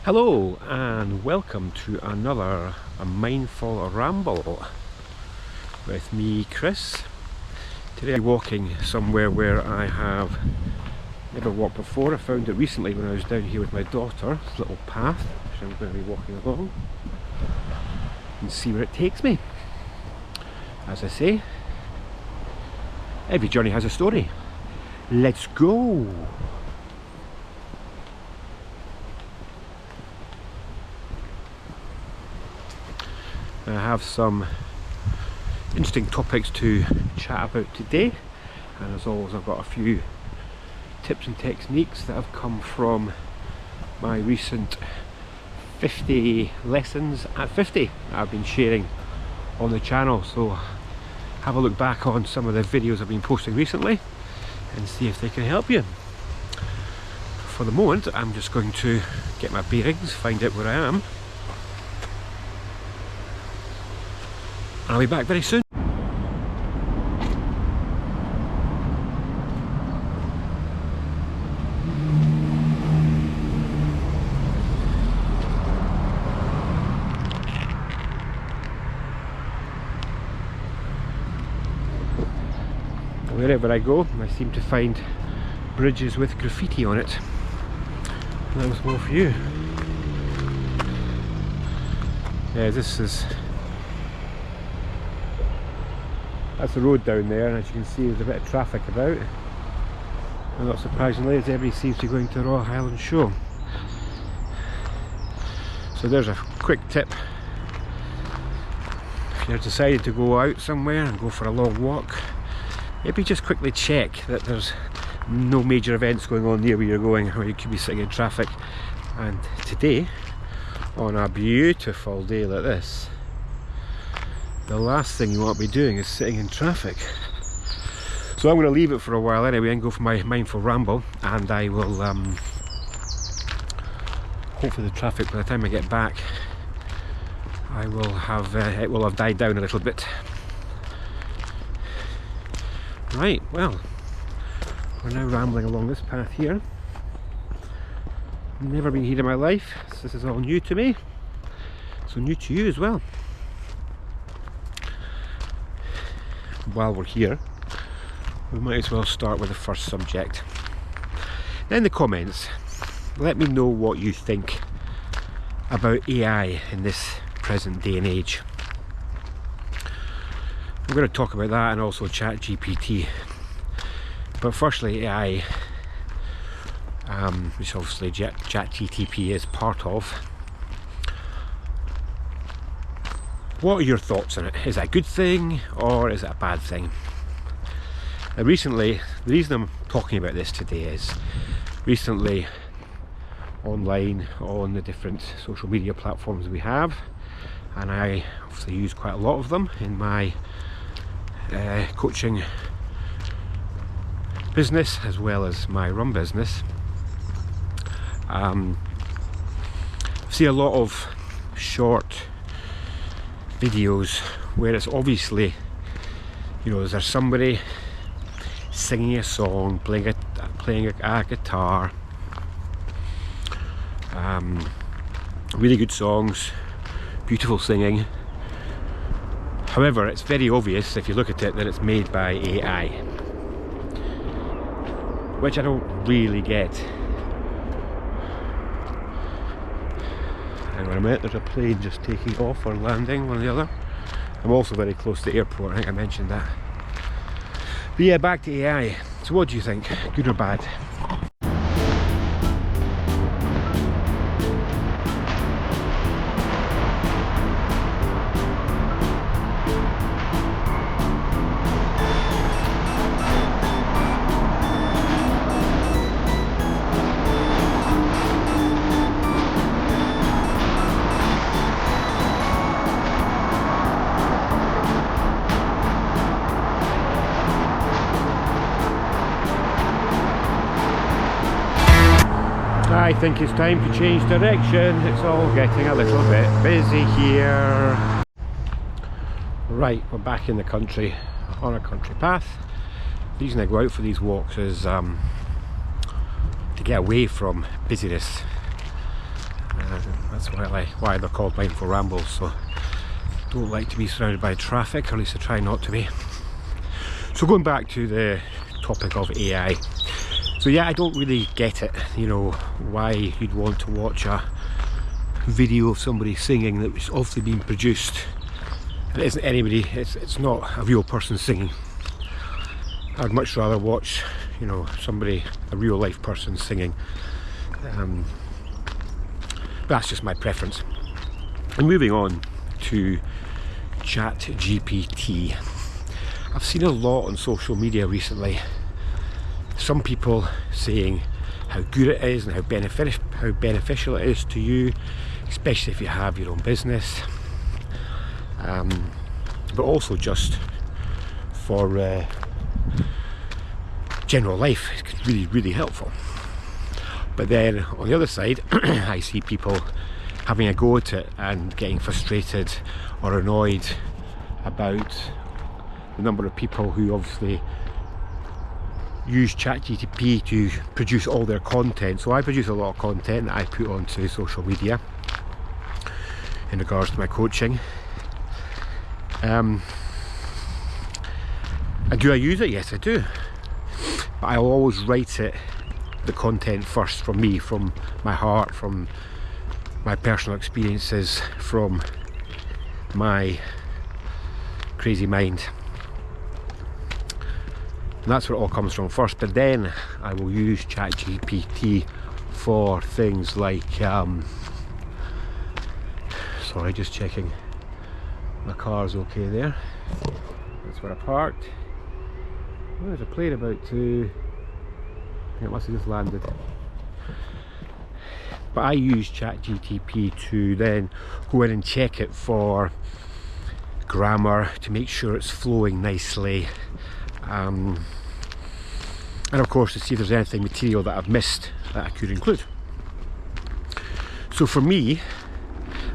Hello and welcome to another mindful ramble with me, Chris. Today I'm walking somewhere where I have never walked before. I found it recently when I was down here with my daughter. This little path which I'm going to be walking along and see where it takes me. As I say, every journey has a story. Let's go! I have some interesting topics to chat about today, and as always I've got a few tips and techniques that have come from my recent 50 lessons at 50 that I've been sharing on the channel. So have a look back on some of the videos I've been posting recently and see if they can help you. For the moment I'm just going to get my bearings, find out where I am, and I'll be back very soon. Wherever I go, I seem to find bridges with graffiti on it. And that was more for you. Yeah, that's the road down there, and as you can see there's a bit of traffic about. And not surprisingly, as everybody seems to be going to the Royal Highland Show. So there's a quick tip. If you're decided to go out somewhere and go for a long walk, maybe just quickly check that there's no major events going on near where you're going, or you could be sitting in traffic. And today, on a beautiful day like this, the last thing you want to be doing is sitting in traffic. So I'm going to leave it for a while anyway and go for my mindful ramble, and I will hopefully the traffic by the time I get back I will have it will have died down a little bit. Right, well, we're now rambling along this path here. Never been here in my life, so this is all new to me, so new to you as well. While we're here, we might as well start with the first subject. In the comments, let me know what you think about AI in this present day and age. I'm going to talk about that and also ChatGPT. But firstly, AI, which obviously ChatGPT is part of. What are your thoughts on it? Is that a good thing or is it a bad thing? Now recently, the reason I'm talking about this today is recently online on the different social media platforms we have, and I obviously use quite a lot of them in my coaching business as well as my rum business. I see a lot of short videos where it's obviously, you know, there's somebody singing a song, playing a guitar, really good songs, beautiful singing. However, it's very obvious if you look at it that it's made by AI, which I don't really get. Hang on a minute, there's a plane just taking off or landing, one or the other. I'm also very close to the airport, I think I mentioned that. But yeah, back to AI. So what do you think? Good or bad? I think it's time to change direction. It's all getting a little bit busy here. Right, we're back in the country on a country path. The reason I go out for these walks is to get away from busyness. That's why they're called mindful rambles. So don't like to be surrounded by traffic, or at least I try not to be. So going back to the topic of AI. So yeah, I don't really get it, you know, why you'd want to watch a video of somebody singing that was obviously being produced. It isn't anybody, it's not a real person singing. I'd much rather watch, you know, somebody, a real life person singing. That's just my preference. And moving on to ChatGPT. I've seen a lot on social media recently. Some people saying how good it is and how beneficial it is to you, especially if you have your own business. But also just for general life, it's really helpful. But then on the other side, I see people having a go at it and getting frustrated or annoyed about the number of people who obviously use ChatGPT to produce all their content. So I produce a lot of content that I put onto social media in regards to my coaching. And do I use it? Yes, I do. But I'll always write it, the content first, from me, from my heart, from my personal experiences, from my crazy mind. And that's where it all comes from first. But then I will use ChatGPT for things like sorry, just checking my car's okay there. That's where I parked. Oh, there's a plane about to, I think it must have just landed. But I use ChatGPT to then go in and check it for grammar, to make sure it's flowing nicely, and of course to see if there's anything material that I've missed that I could include. So for me,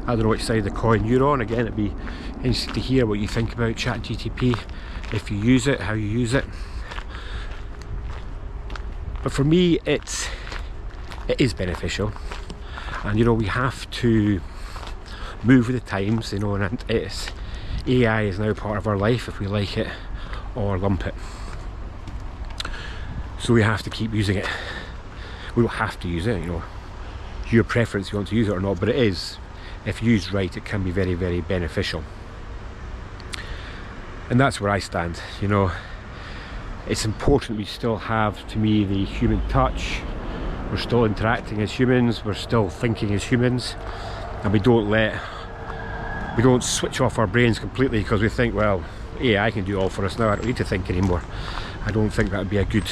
I don't know which side of the coin you're on. Again, it'd be interesting to hear what you think about ChatGPT, if you use it, how you use it. But for me, it is beneficial, and you know, we have to move with the times, you know, and AI is now part of our life, if we like it or lump it. So we have to keep using it. We don't have to use it, you know, your preference, you want to use it or not, but it is, if used right, it can be very beneficial. And that's where I stand, you know. It's important we still have, to me, the human touch. We're still interacting as humans, we're still thinking as humans, and we don't switch off our brains completely because we think, well, AI can do all for us now, I don't need to think anymore. I don't think that would be a good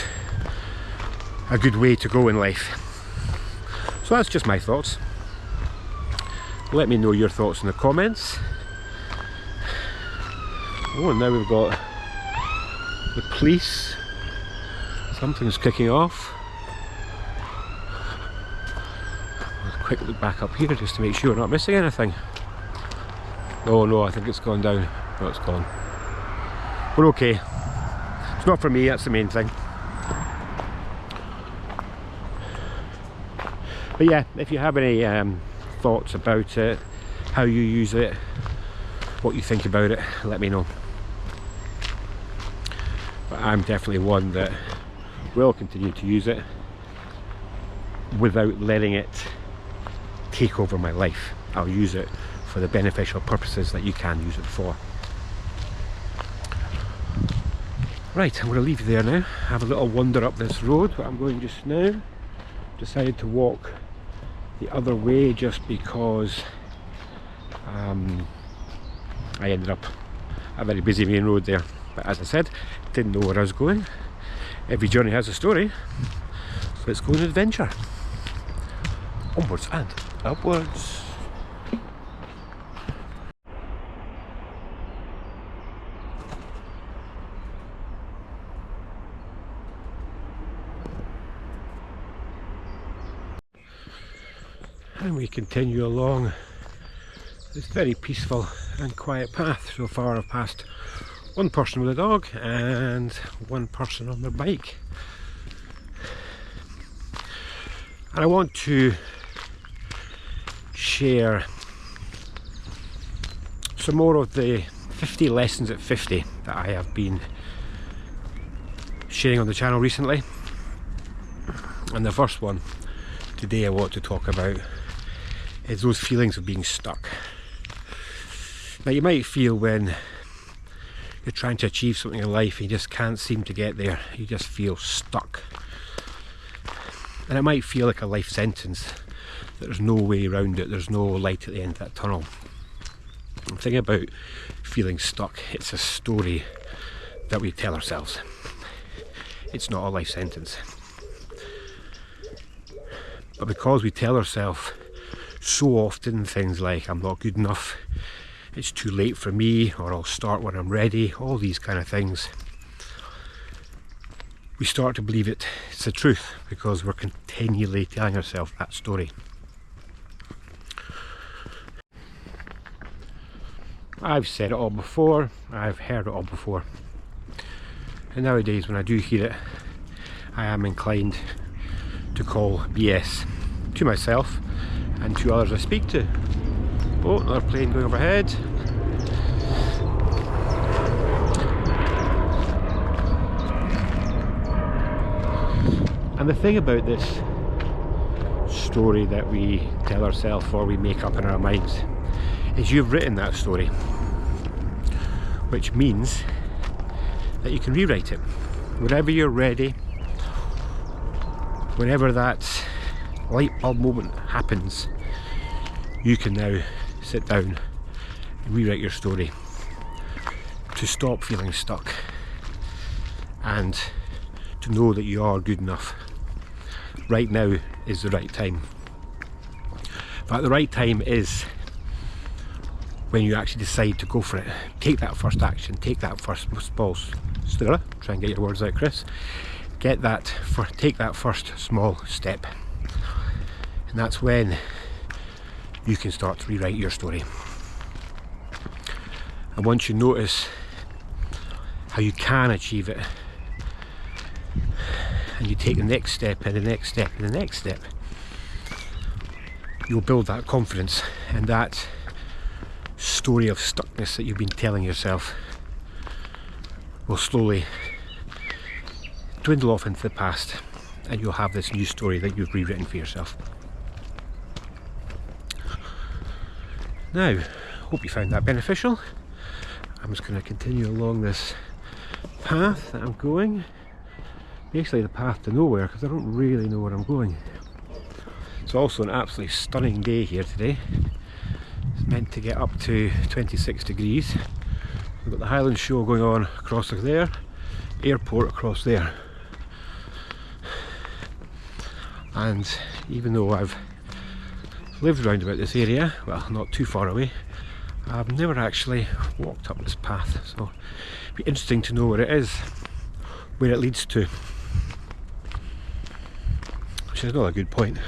way to go in life. So that's just my thoughts. Let me know your thoughts in the comments. Oh, and now we've got the police. Something's kicking off. I'll quick look back up here just to make sure we're not missing anything. Oh no, I think it's gone down. No, it's gone. We're okay. It's not for me, that's the main thing. But yeah, if you have any thoughts about it, how you use it, what you think about it, let me know. But I'm definitely one that will continue to use it without letting it take over my life. I'll use it for the beneficial purposes that you can use it for. Right, I'm going to leave you there now. Have a little wander up this road, but I'm going just now. Decided to walk the other way just because I ended up a very busy main road there. But as I said, didn't know where I was going. Every journey has a story, so let's go on an adventure. Onwards and upwards. And we continue along this very peaceful and quiet path. So far I've passed one person with a dog and one person on their bike. And I want to share some more of the 50 lessons at 50 that I have been sharing on the channel recently. And the first one today I want to talk about is those feelings of being stuck. Now, you might feel when you're trying to achieve something in life and you just can't seem to get there, you just feel stuck. And it might feel like a life sentence, that there's no way around it, there's no light at the end of that tunnel. The thing about feeling stuck, it's a story that we tell ourselves. It's not a life sentence. But because we tell ourselves so often things like, I'm not good enough, it's too late for me, or I'll start when I'm ready, all these kind of things, we start to believe it's the truth because we're continually telling ourselves that story. I've said it all before, I've heard it all before, and nowadays when I do hear it, I am inclined to call BS to myself and to others I speak to. Oh, another plane going overhead. And the thing about this story that we tell ourselves or we make up in our minds is you've written that story, which means that you can rewrite it whenever you're ready. Whenever that light bulb moment happens, you can now sit down and rewrite your story to stop feeling stuck and to know that you are good enough. Right now is the right time. But the right time is when you actually decide to go for it. Take that first action, take that first small step. Try and get your words out, Chris. Take that first small step. And that's when you can start to rewrite your story. And once you notice how you can achieve it, and you take the next step and the next step and the next step, you'll build that confidence, and that story of stuckness that you've been telling yourself will slowly dwindle off into the past, and you'll have this new story that you've rewritten for yourself. Now, hope you found that beneficial. I'm just going to continue along this path that I'm going. Basically the path to nowhere, because I don't really know where I'm going. It's also an absolutely stunning day here today. It's meant to get up to 26 degrees. We've got the Highland Show going on across there, airport across there. And even though I've lived around about this area, well, not too far away, I've never actually walked up this path, so it'd be interesting to know where it is, where it leads to. Which is another good point.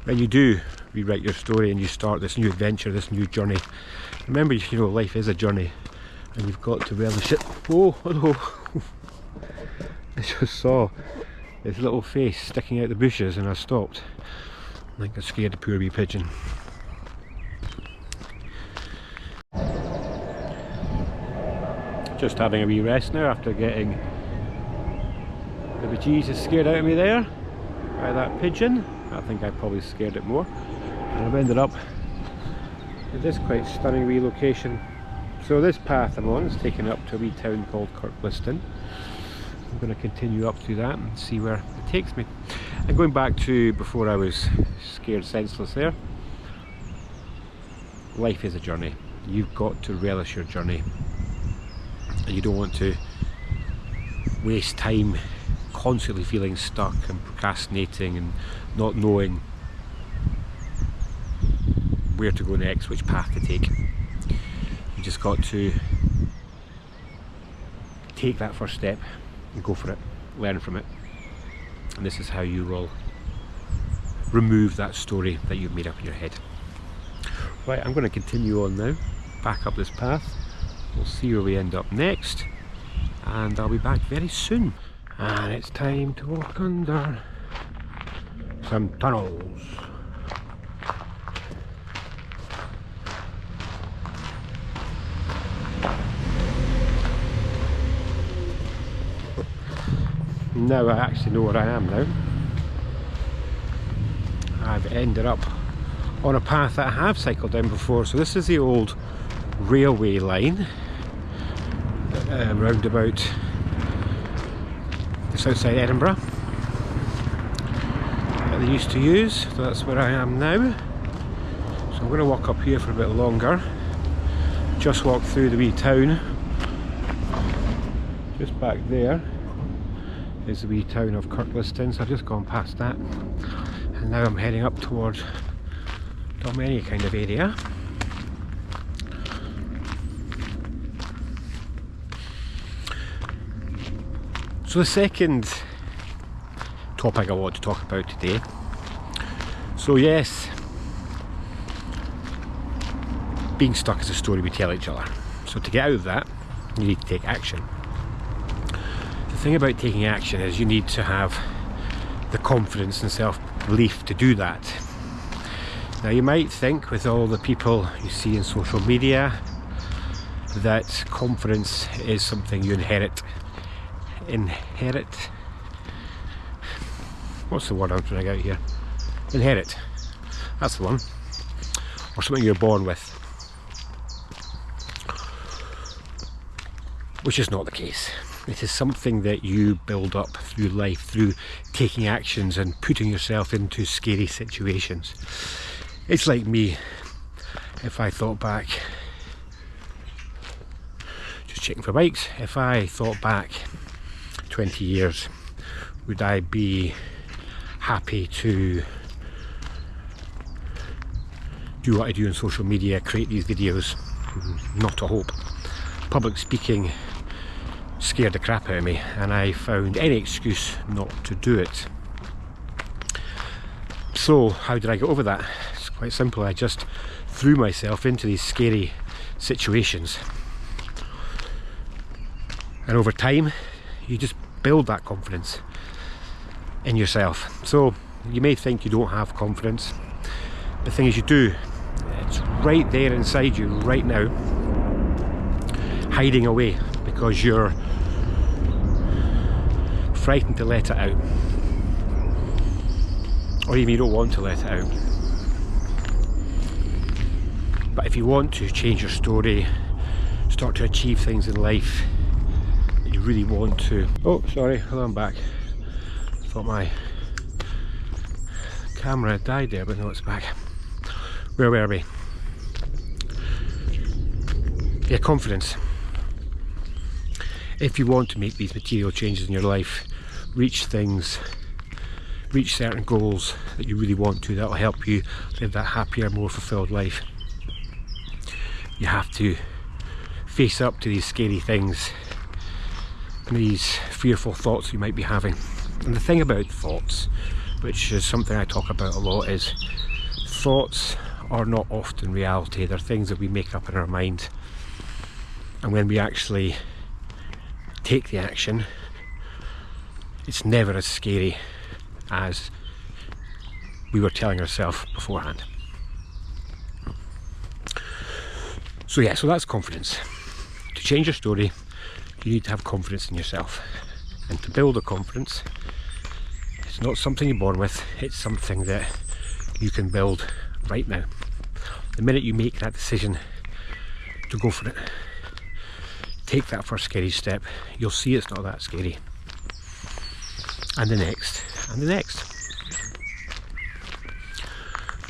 When you do rewrite your story and you start this new adventure, this new journey, remember, you know, life is a journey and you've got to relish it. Oh, hello. I just saw this little face sticking out the bushes and I stopped. I think I scared a poor wee pigeon. Just having a wee rest now after getting the bejesus scared out of me there by that pigeon. I think I probably scared it more. And I've ended up at this quite stunning wee location. So this path I'm on is taken up to a wee town called Kirkliston. I'm going to continue up through that and see where it takes me. And going back to before I was scared senseless there, life is a journey. You've got to relish your journey, and you don't want to waste time constantly feeling stuck and procrastinating and not knowing where to go next, which path to take. You just got to take that first step and go for it, learn from it, and this is how you will remove that story that you've made up in your head. Right, I'm going to continue on now, back up this path. We'll see where we end up next, and I'll be back very soon. And it's time to walk under some tunnels. now I actually know where I am now. I've ended up on a path that I have cycled down before. So this is the old railway line, round about just outside Edinburgh, that they used to use. So that's where I am now. So I'm going to walk up here for a bit longer. Just walk through the wee town. Just back there is the wee town of Kirkliston, so I've just gone past that. And now I'm heading up towards Dalmeny kind of area. So the second topic I want to talk about today. So yes, being stuck is a story we tell each other. So to get out of that, you need to take action. The thing about taking action is you need to have the confidence and self-belief to do that. Now you might think, with all the people you see in social media, that confidence is something you inherit. What's the word I'm trying to get out here? Inherit. That's the one. Or something you're born with. Which is not the case. It is something that you build up through life, through taking actions and putting yourself into scary situations. It's like me. If I thought back, just checking for bikes, if I thought back 20 years, would I be happy to do what I do on social media, create these videos? Not a hope. Public speaking scared the crap out of me, and I found any excuse not to do it. So how did I get over that? It's quite simple. I just threw myself into these scary situations, and over time you just build that confidence in yourself. So you may think you don't have confidence. The thing is, you do. It's right there inside you right now, hiding away because you're frightened to let it out, or even you don't want to let it out. But if you want to change your story, start to achieve things in life that you really want to... Oh, sorry, hello, I'm back. I thought my camera had died there, but no, it's back. Where were we? Yeah, confidence. If you want to make these material changes in your life, reach certain goals that you really want to, that will help you live that happier, more fulfilled life, you have to face up to these scary things and these fearful thoughts you might be having. And the thing about thoughts, which is something I talk about a lot, is thoughts are not often reality. They're things that we make up in our mind, and when we actually take the action, it's never as scary as we were telling ourselves beforehand. So yeah, so that's confidence. To change your story, you need to have confidence in yourself. And to build a confidence, it's not something you're born with, it's something that you can build right now. The minute you make that decision to go for it, take that first scary step, you'll see it's not that scary. And the next, and the next.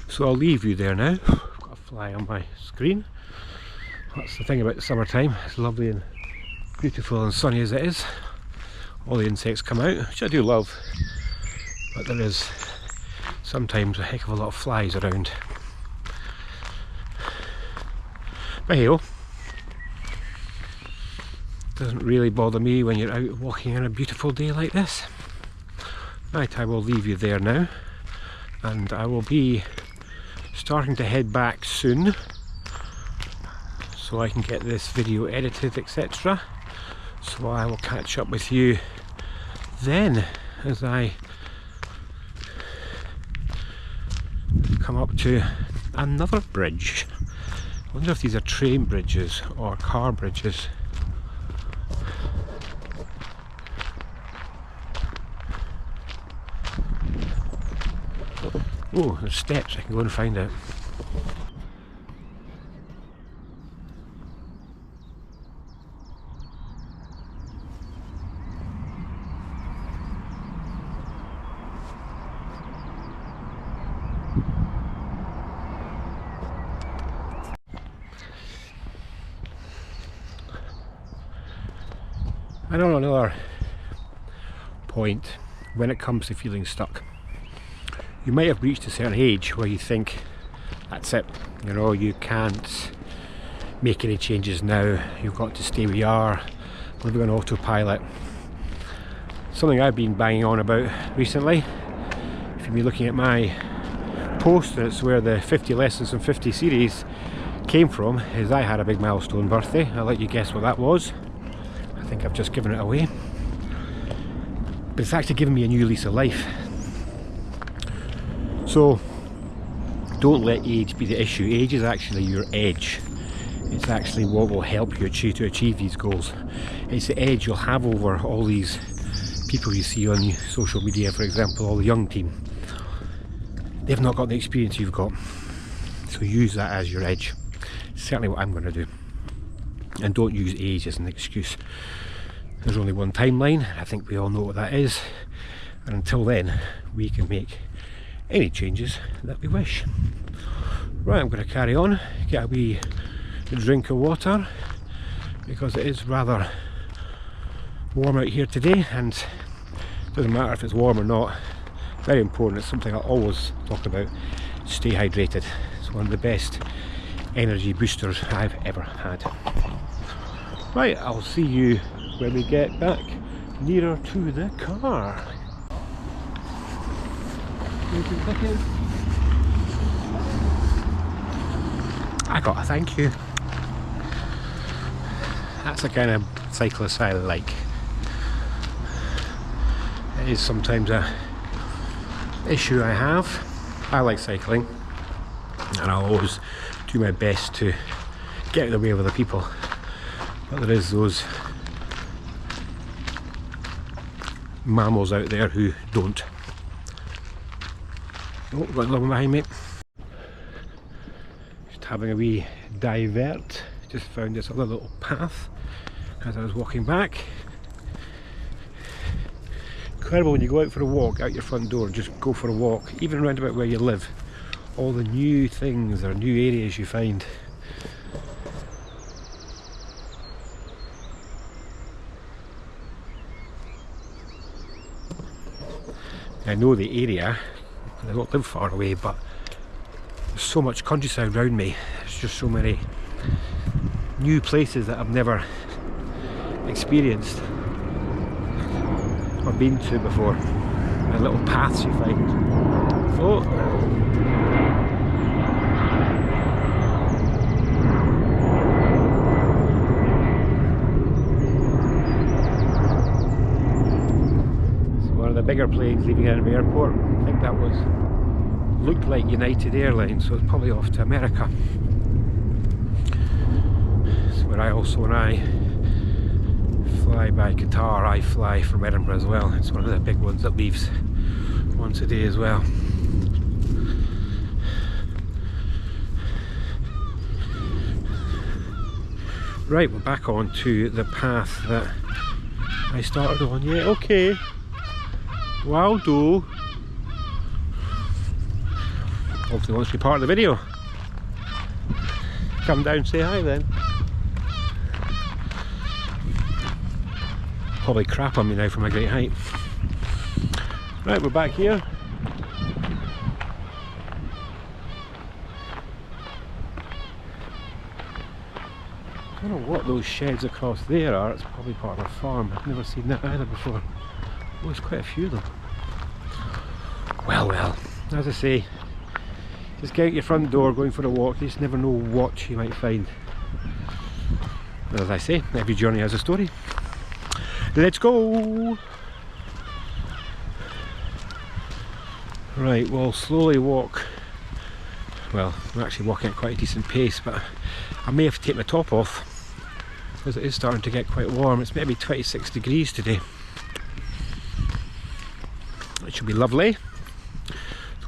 So I'll leave you there now. I've got a fly on my screen. That's the thing about the summertime. It's lovely and beautiful and sunny as it is. All the insects come out, which I do love. But there is sometimes a heck of a lot of flies around. But hey-oh. Doesn't really bother me when you're out walking on a beautiful day like this. Right, I will leave you there now, and I will be starting to head back soon so I can get this video edited, etc. So I will catch up with you then as I come up to another bridge. I wonder if these are train bridges or car bridges. Oh, there's steps, I can go and find it. And on another point, when it comes to feeling stuck, you might have reached a certain age where you think, that's it, you know, you can't make any changes now, you've got to stay where you are, living on autopilot. Something I've been banging on about recently, if you've been looking at my post, and it's where the 50 Lessons in 50 series came from, is I had a big milestone birthday. I'll let you guess what that was. I think I've just given it away. But it's actually given me a new lease of life. So don't let age be the issue. Age is actually your edge. It's actually what will help you to achieve these goals. It's the edge you'll have over all these people you see on social media, for example, all the young team. They've not got the experience you've got. So use that as your edge. It's certainly what I'm going to do. And don't use age as an excuse. There's only one timeline. I think we all know what that is. And until then, we can make any changes that we wish. Right, I'm going to carry on, get a wee drink of water, because it is rather warm out here today, and it doesn't matter if it's warm or not. Very important, it's something I always talk about. Stay hydrated. It's one of the best energy boosters I've ever had. Right, I'll see you when we get back nearer to the car. I got a thank you. That's the kind of cyclist I like. It is sometimes a issue I have. I like cycling, and I'll always do my best to get out of the way of other people. But there is those mammals out there who don't. Oh, got another one behind me. Just having a wee divert. Just found this other little path as I was walking back. Incredible when you go out for a walk out your front door, just go for a walk, even around about where you live. All the new things or new areas you find. I know the area, I don't live far away, but there's so much countryside around me. There's just so many new places that I've never experienced or been to before. And little paths you find. Oh! The bigger planes leaving Edinburgh Airport. I think that looked like United Airlines, so it's probably off to America. It's where when I fly by Qatar, I fly from Edinburgh as well. It's one of the big ones that leaves once a day as well. Right, we're back on to the path that I started on. Yeah, okay. Wow, do. Hopefully wants to be part of the video. Come down, say hi then. Probably crap on me now for my great height. Right, we're back here. I don't know what those sheds across there are. It's probably part of a farm. I've never seen that either before. Oh, there's quite a few of them. Well, as I say, just get out your front door going for a walk. You just never know what you might find. But as I say, every journey has a story. Let's go! Right, we'll slowly walk. Well, we're actually walking at quite a decent pace, but I may have to take my top off because it is starting to get quite warm. It's maybe 26 degrees today. It should be lovely.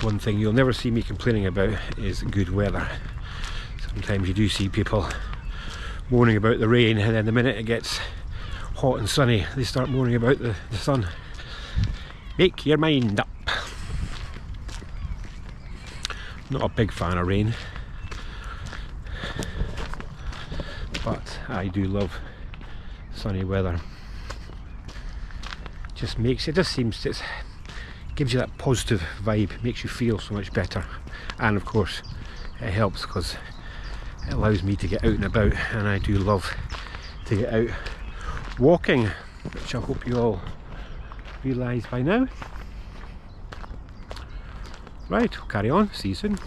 One thing you'll never see me complaining about is good weather. Sometimes you do see people moaning about the rain, and then the minute it gets hot and sunny they start moaning about the sun. Make your mind up. Not a big fan of rain, but I do love sunny weather. Just gives you that positive vibe, makes you feel so much better, and of course it helps because it allows me to get out and about, and I do love to get out walking, which I hope you all realise by now. Right, we'll carry on, see you soon.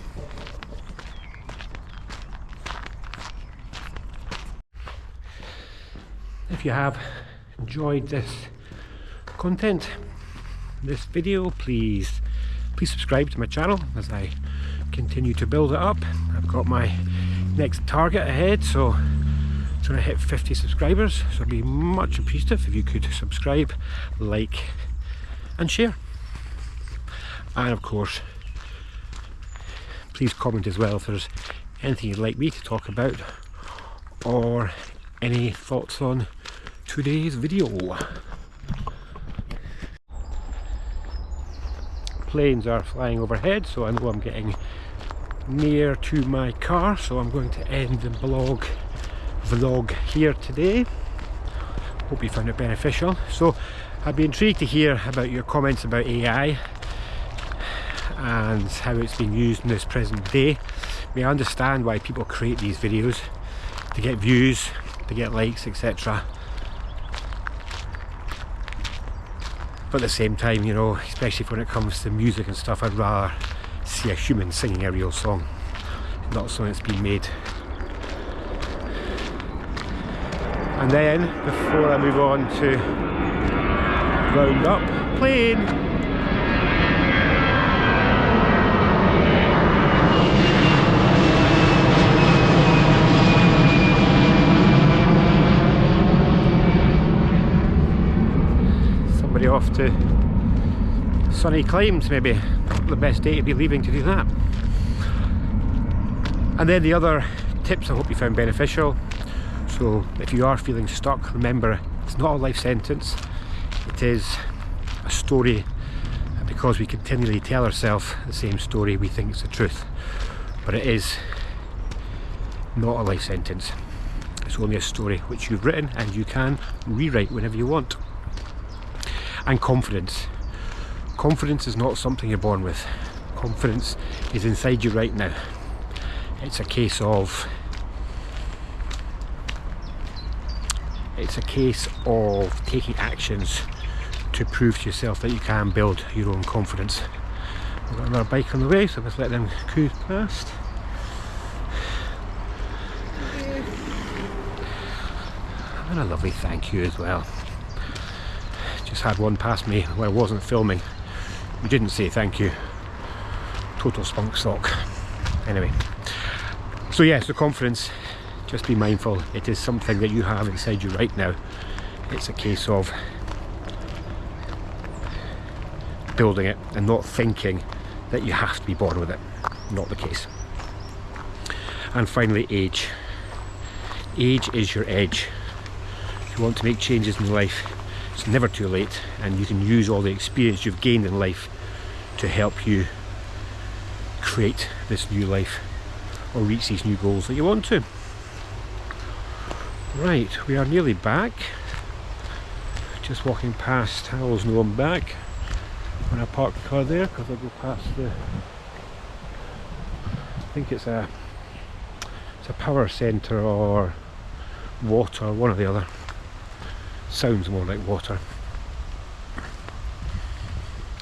If you have enjoyed this content, this video, please subscribe to my channel as I continue to build it up. I've got my next target ahead, so I'm trying to hit 50 subscribers, so it'd be much appreciative if you could subscribe, like and share. And of course, please comment as well if there's anything you'd like me to talk about or any thoughts on today's video. Planes are flying overhead, so I know I'm getting near to my car, so I'm going to end the vlog here today. Hope you found it beneficial. So I'd be intrigued to hear about your comments about AI and how it's being used in this present day. I mean, I understand why people create these videos, to get views, to get likes, etc. But at the same time, you know, especially when it comes to music and stuff, I'd rather see a human singing a real song, not something that's been made. And then, before I move on to round up, plane. Off to sunny climes, maybe the best day to be leaving to do that. And then the other tips I hope you found beneficial. So if you are feeling stuck, remember it's not a life sentence, it is a story, and because we continually tell ourselves the same story we think it's the truth, but it is not a life sentence. It's only a story which you've written and you can rewrite whenever you want. And confidence. Confidence is not something you're born with. Confidence is inside you right now. It's a case of taking actions to prove to yourself that you can build your own confidence. We've got another bike on the way, so let's let them cruise past. And a lovely thank you as well. Just had one past me where I wasn't filming. We didn't say thank you. Total spunk sock. Anyway, so yes, the confidence, just be mindful. It is something that you have inside you right now. It's a case of building it and not thinking that you have to be born with it. Not the case. And finally, age. Age is your edge. If you want to make changes in your life, it's never too late, and you can use all the experience you've gained in life to help you create this new life or reach these new goals that you want to. Right, we are nearly back. Just walking past, I always know I'm back when I park the car there, because I go past the, I think it's a power centre or water, one or the other. Sounds more like water.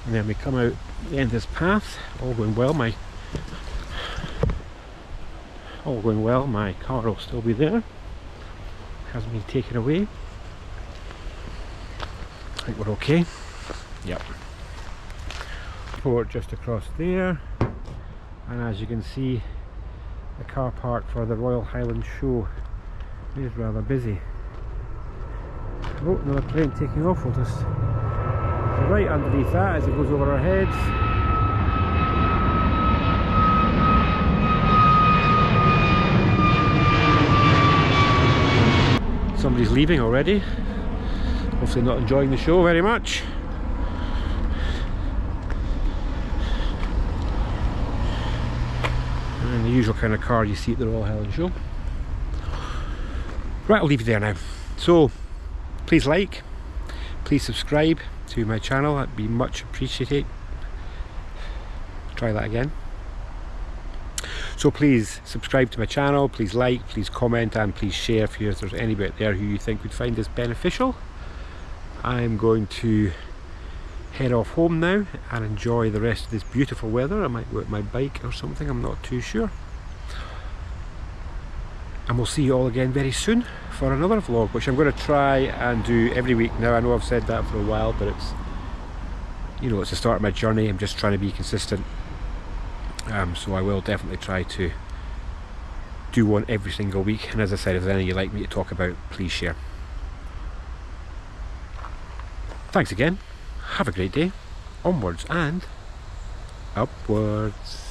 And then we come out the end of this path, all going well. My car will still be there. Hasn't been taken away. I think we're okay. Yep. Port just across there, and as you can see, the car park for the Royal Highland Show is rather busy. Oh, another plane taking off. We'll just right underneath that as it goes over our heads. He's leaving already. Hopefully not enjoying the show very much. And the usual kind of car you see at the Royal Highland Show. Right, I'll leave you there now. So, please like, please subscribe to my channel, that'd be much appreciated. Try that again. So please subscribe to my channel, please like, please comment, and please share if there's anybody out there who you think would find this beneficial. I'm going to head off home now and enjoy the rest of this beautiful weather. I might go at my bike or something, I'm not too sure. And we'll see you all again very soon for another vlog, which I'm going to try and do every week now. I know I've said that for a while, but it's, you know, it's the start of my journey. I'm just trying to be consistent. So I will definitely try to do one every single week. And as I said, if there's anything you'd like me to talk about, please share. Thanks again. Have a great day. Onwards and upwards.